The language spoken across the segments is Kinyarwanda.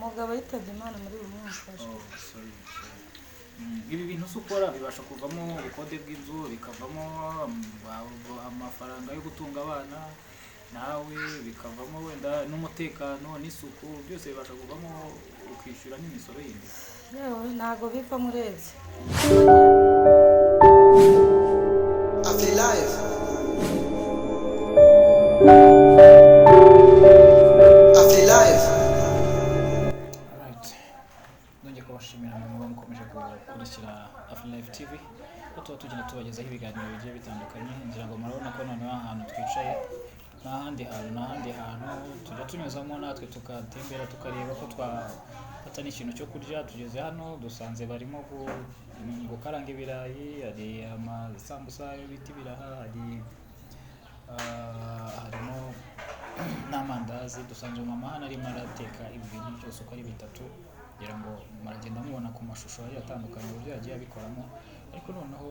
Umugabo yitabye Imana muri uyu mwaka. Sorry. Ibi bintu ukora bibasha kuvamo ubukode bw'inzu, bikavamo amafaranga yo gutunga abana nawe, bikavamo wenda n'umutekano n'isuku, byose bibasha kuvamo ukishyura n'imisoro yindi. Yewe ntago bipfa murebye. Afterlife. Nongeye kubashimira muba mukomeje gukurikira Afterlife TV, ko tuba tugenda tubagezaho ibiganiro bigiye bitandukanye. Ngira ngo murabona ko noneho ahantu twicaye n'ahandi hantu tujya tunyuzamo natwe tukatembera tukareba ko twafata n'ikintu cyo kurya. Tugeze hano dusanze barimo gukaranga ibirayi, hari amasambusa yo bita ibiraha, harimo n'amandazi. Dusanze mama hano arimo arateka ibi bintu byose uko ari bitatu, kugira ngo maragenda mubona ku mashusho atandukanye uburyo yagiye abikoramo. Ariko noneho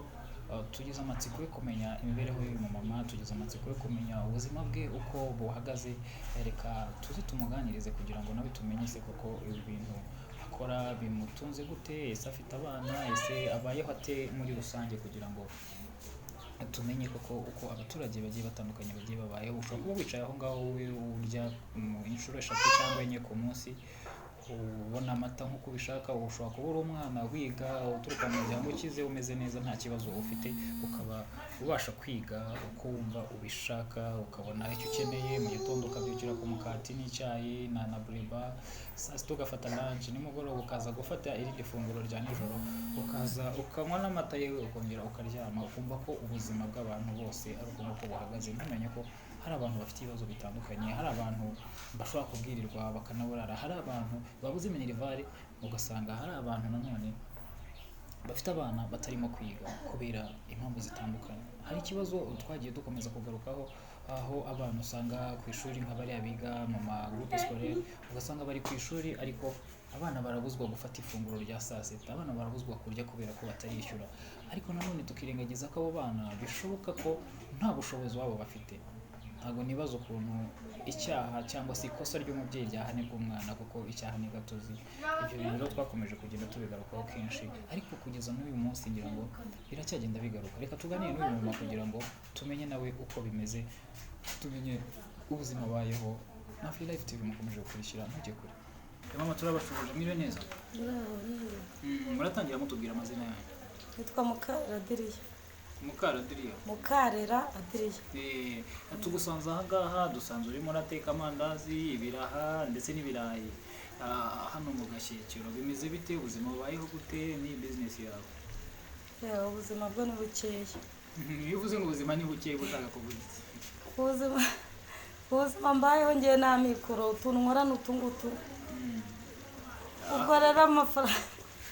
tugize amatsiko yo kumenya imibereho y'uyu mama, tugize amatsiko yo kumenya ubuzima bwe uko buhagaze. Reka tuze tumuganirize kugira ngo nawe tumenye se koko ibi bintu akora bimutunze gute, ese afite abana, ese abayeho ate muri rusange, kugira ngo tumenye koko uko abaturage bagiye batandukanye bagiye babayeho. Ushobora kuba wicaye aho ngaho wowe urya inshuro 3 cyangwa 4 ku munsi, ubona amata nk'uko ubishaka. Ushobora kuba uri umwana wiga uturuka mu muryango ukize umeze neza nta kibazo ufite, ukaba ubasha kwiga uko wumva ubishaka, ukabona icyo ukeneye. Mu gitondo ukabyukira ku mukati n'icyayi na bureba, saa sita ugafata lunch, nimugoroba ukaza gufata irindi funguro rya nijoro, ukaza ukanywa n'amata yewe ukongera ukaryama. Ukumva ko ubuzima bw'abantu bose ari uko buhagaze. Ntumenye ko hari abantu bafite ibibazo bitandukanye, hari abantu bashobora kubwirirwa bakanaburara, hari abantu babuze minerivare, ugasanga hari abantu nanone bafite abana batarimo kwiga kubera impamvu zitandukanye. Hari ikibazo twagiye dukomeza kugarukaho, aho abana usanga ku ishuri nk'abariya biga mu ma groupe scolaire, ugasanga bari ku ishuri ariko abana barabuzwa gufata ifunguro rya saa sita, abana barabuzwa kurya kubera ko batarishyura. Ariko nanone tukirengagiza ko abo bana bishoboka ko nta bushobozi wabo bafite. Ntabwo nibaza ukuntu icyaha cyangwa se ikosa ry'umubyeyi ryahanirwa umwana, kuko icyaha ni gatozi. Ibyo bintu rero twakomeje kugenda tubigarukaho kenshi, ariko kugeza n'uyu munsi ngira ngo biracyagenda bigaruka. Reka tuganire n'uyu mama kugira ngo tumenye nawe uko bimeze, tumenye ubuzima abayeho. Na Afterlife TV mukomeje gukurikira, ntujye kure. Mama turabashuje, mwiriwe neza? Muratangira mutubwira amazina yanyu. Nitwa Mukaradiriya. Mukaradiriya. Mukarera Adiriya. Tugusanze aha ngaha, dusanze urimo urateka amandazi, ibiraha ndetse n'ibirayi. Hano mu Gashyekero bimeze bite? Ubuzima bubayeho gute? Ni business yawe? Ubuzima bwo ni bukeya. Iyo uvuze ngo ubuzima ni bukeya ushaka kuvuga iki? Ubuzima mbayeho ngiye nta mikoro, utuntu nkora n'utungutu. Ubwo rero amafaranga.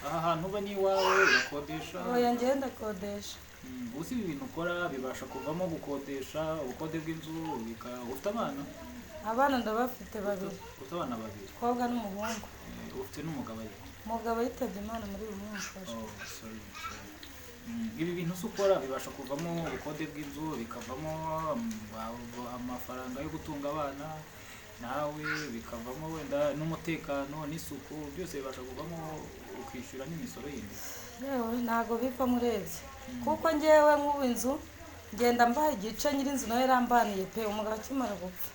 Aha hantu uba ni iwawe urakodesha? Oya ngiye ndakodesha. Uzi ibi bintu ukora bibasha kuvamo gukodesha ubukode bw'inzu, ufite abana? Abana ndabafite 2. Ufite abana 2? Umukobwa n'umuhungu. Ufite n'umugabo ariko? Umugabo yitabye Imana muri uyu mwaka. Sorry. Ibi bintu ukora bibasha kuvamo ubukode bw'inzu, bikavamo amafaranga yo gutunga abana nawe, bikavamo wenda n'umutekano n'isuku, byose bibasha kuvamo ukishyura n'imisoro yindi. Yewe ntago bipfa murebye, kuko ngewe nk'ubu inzu ngenda mbaha igice, nyir'inzu nawe yarambaniye pe. Umugabo akimara gupfa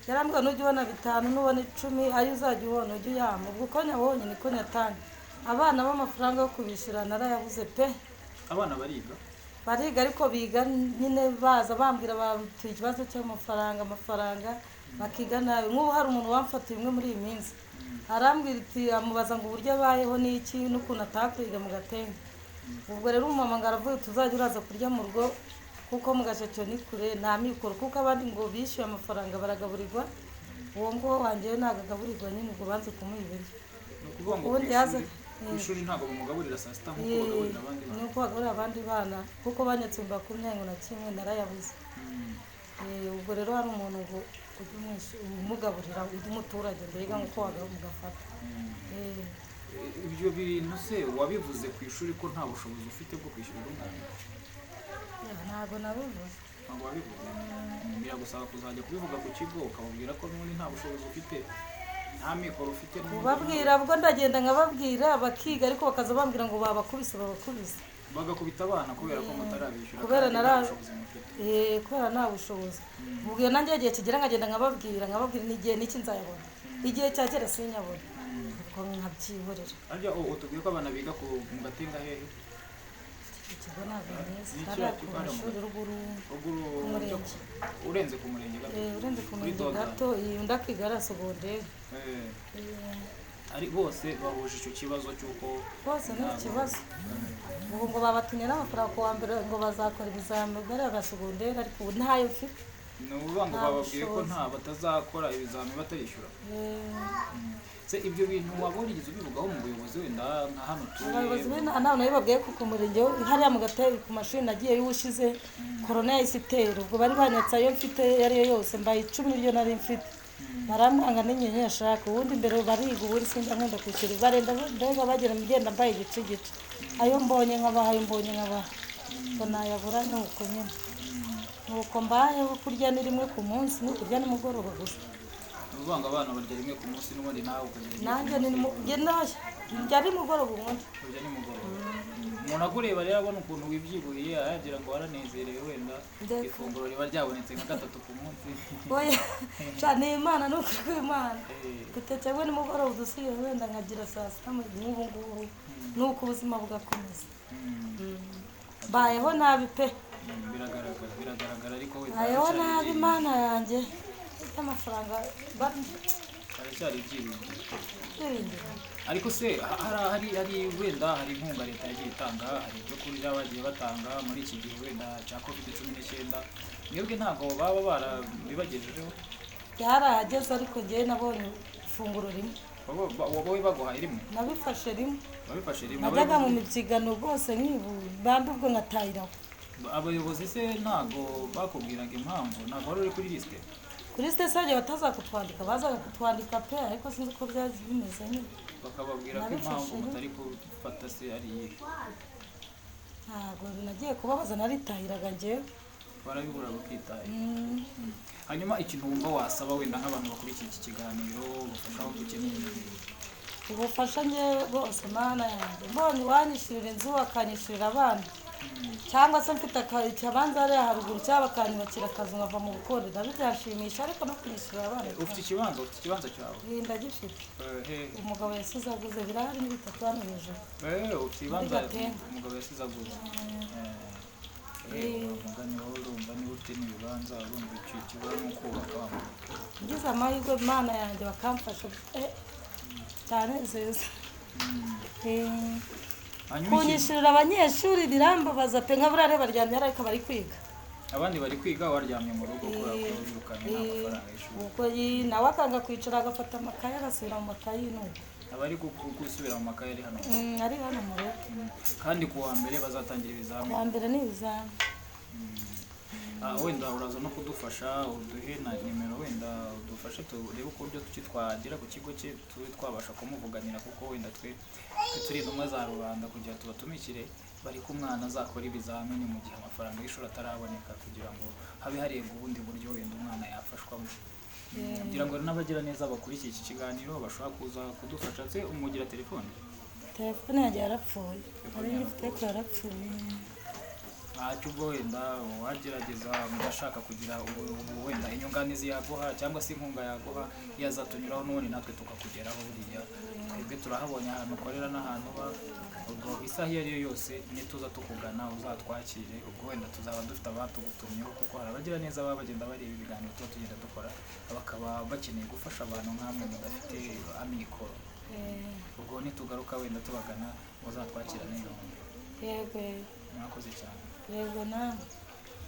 yarambwira n'ujya ubona 5 n'ubona 10, ayo uzajya ubona ujya uyama. Ubwo uko nyabonye niko nyatanga. Abana b'amafaranga yo kubishyura narayabuze pe. Abana bariga ariko biga nyine baza bambwira bafite ikibazo cy'amafaranga bakiga nabi. Nk'ubu hari umuntu wamfatiye umwe muri iyi minsi, arambwira iti amubaza ngo uburyo abayeho n'iki n'ukuntu atakwiga mu Gatenga. Ubwo rero umumama ngo aravuye tuzajya uraza kurya mu rugo, kuko mu Gashyekero ni kure nta mikoro, kuko abandi ngo bishyuye amafaranga baragaburirwa, uwo nguwo wanjye ntabwo agaburirwa. Nyine ubwo banze kumuha ibiryo. Ubundi yaza ku ishuri ntabwo bamugaburira saa sita nk'uko bagaburira abandi bana? Nuko bagaburira abandi bana, kuko banyatse 21 narayabuze. Ubwo rero hari umuntu ngo umugaburira umuturage mbega nk'uko wagafata. Ibyo bintu se wabivuze ku ishuri ko nta bushobozi ufite bwo kwishyurira umwana? Ntabwo nabivuze. Ntabwo wabivuze? Biragusaba kuzajya kubivuga ku kigo ukababwira ko n'ubundi nta bushobozi ufite, nta mikoro ufite kubabwira ubwo ndagenda nkababwira bakiga ariko bakaza bambwira ngo babakubise bagakubita abana kubera ko mutarabishyura kubera kubera nta bushobozi ubwo nanjye igihe kigera nkagenda nkababwira n'igihe n'iki nzayabona igihe cyagera sinyabona ubwo nkabyihorera arya utubwiye ko abana biga mu Gatenga hehe ikigo ntabwo neza hariya ku mashuri ruguru umurenge urenze ku murenge gato urenze ku murenge gato undi akiga ari segonderi ari bose bahuje icyo kibazo cy'uko bose nta kibazo ubu ngo babatumye n'amafaranga ku wa mbere ngo bazakora ibizami bari agasegonderi ariko ubu ntayo mfite ni ukuvuga ngo bababwiye ko batazakora ibizami batarishyura se ibyo bintu waba warigeze ubivugaho mu buyobozi wenda nka hano abayobozi ntabwo nabibabwiye ku murenge hariya mu Gatebe ku mashuri nagiye y'ubushize korona yahise itera ubwo bari banyatse ayo mfite iyo ari yo yose mbaye 10 n'iryo nari mfite barambanga n'inyenyeri ashaka ubundi mbere bariga ubundi sinjya nkunda kwishyura barenda mbega bagera mugenda mbaye igice ayo mbonye nkabaha ngo nayabura nuko nyine nuko mbayeho kurya ni rimwe ku munsi no kurya nimugoroba gusa ubanga abana barya rimwe ku munsi n'ubundi nawe ukagenda nanjye njya nimugoroba ubundi kurya nimugoroba umuntu agureba rero abona ukuntu wibyiburiye aragira ngo waranezerewe wenda ifunguro riba ryabonetse nka 3 ku munsi oya cyane Imana no kw'Imana gutekewe nimugoroba udusiye wenda nkagira saa sita n'ubu ngubu nuko ubuzima bugakomeza bayeho nabi pe biragaragara ariko wenda bayeho nabi Imana yanjye amafaranga aracyari ibyiringiro ariko se hari wenda hari inkunga leta yagiye itanga hari ibyo kurya bagiye batanga muri iki gihe wenda cya COVID-19 mwebwe ntabwo baba barabibagejejeho byarahageze ariko njyewe nabonye ifunguro rimwe wowe baguhaye rimwe nabifashe rimwe najyaga mu mibyigano rwose bambi ubwo nkatahiraho abayobozi se ntabwo bakubwiraga impamvu ntabwo wari uri kuri lisite kuri sitasiyo bagiye batazakutwandika bazaga kutwandika pe ariko sinzi uko byaje bimeze nyine bakababwira ko impamvu mutari gufata se ari iyihe ntabwo nagiye kubabaza naritahiraga njyewe barabibura bakitahira hanyuma ikintu wumva wasaba wenda nk'abantu bakurikiye iki kiganiro ubufasha aho dukeneye ubufasha njyewe bose Mana yanjye mbonye uwanyishyurira inzu akanyishyurira abana cyangwa se mfite akabanza hariya haruguru cyangwa bakanyubakira akazu nkava mu bukorera byashimisha ariko no kwishyura abana ufite ikibanza cyawe ndagifite umugabo yasize aguze birahari ni 3 hano hejuru ufite ikibanza umugabo yasize aguze umugani wowe urumva niba ufite n'ibibanza urumva icyo kibazo ni ukubaka ngize amahirwe Imana yanjye bakamfasha cyanezeza kunyishyurira abanyeshuri birambabaza pe nka buriya baryamye ariko bari kwiga abandi bari kwiga waryamye mu rugo kubera ko wirukanye n'amafaranga y'ishuri ubwo nawe akanga kwicara agafata amakaye agasubira mu makayi n'ubu abari gusubira mu makaye ari hano mu rugo kandi ku wa mbere bazatangira ibizami ku wa mbere ni ibizami wenda uraza no kudufasha uduhe na nimero wenda udufashe turebe uburyo twagera ku kigo cye tube twabasha kumuvuganira kuko wenda turi intumwa za rubanda kugira tubatumikire bari ko umwana azakora ibizamini mu gihe amafaranga y'ishuri ataraboneka kugira ngo habe harebwa ubundi buryo wenda umwana yafashwamo kugira ngo n'abagira neza bakurikiye iki kiganiro bashobora kuza kudufasha se umugira telefone yanjye yarapfuye ari ngifite ko yarapfuye ntacyo ubwo wenda wagerageza mudashaka kugira wenda inyunganizi yaguha cyangwa se inkunga yaguha yazatunyuraho n'ubundi natwe tukakugeraho buriya twebwe turahabonye ahantu ukorera n'ahantu uba ubwo isaha iyo ari yo yose nituza tukugana uzatwakire ubwo wenda tuzaba dufite abatugutumyeho kuko hari abagira neza baba bagenda bareba ibiganiro tuba tugenda dukora bakaba bakeneye gufasha abantu nk'amwe mudafite amikoro ubwo nitugaruka wenda tubagana uzatwakira n'igahunda yego mwakoze cyane yego nawe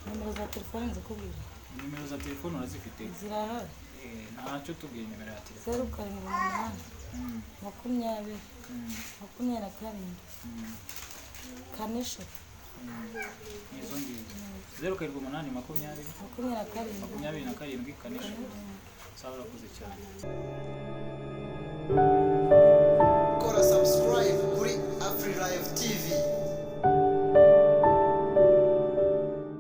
nimero za telefone nzikubwira nimero za telefone urazifite zirahari ntacyo tubwiye nimero ya telefone 07 20 kanisho nizo ngizo 07 kanisho sawa urakoze cyane kora subscribe kuri Afri Live TV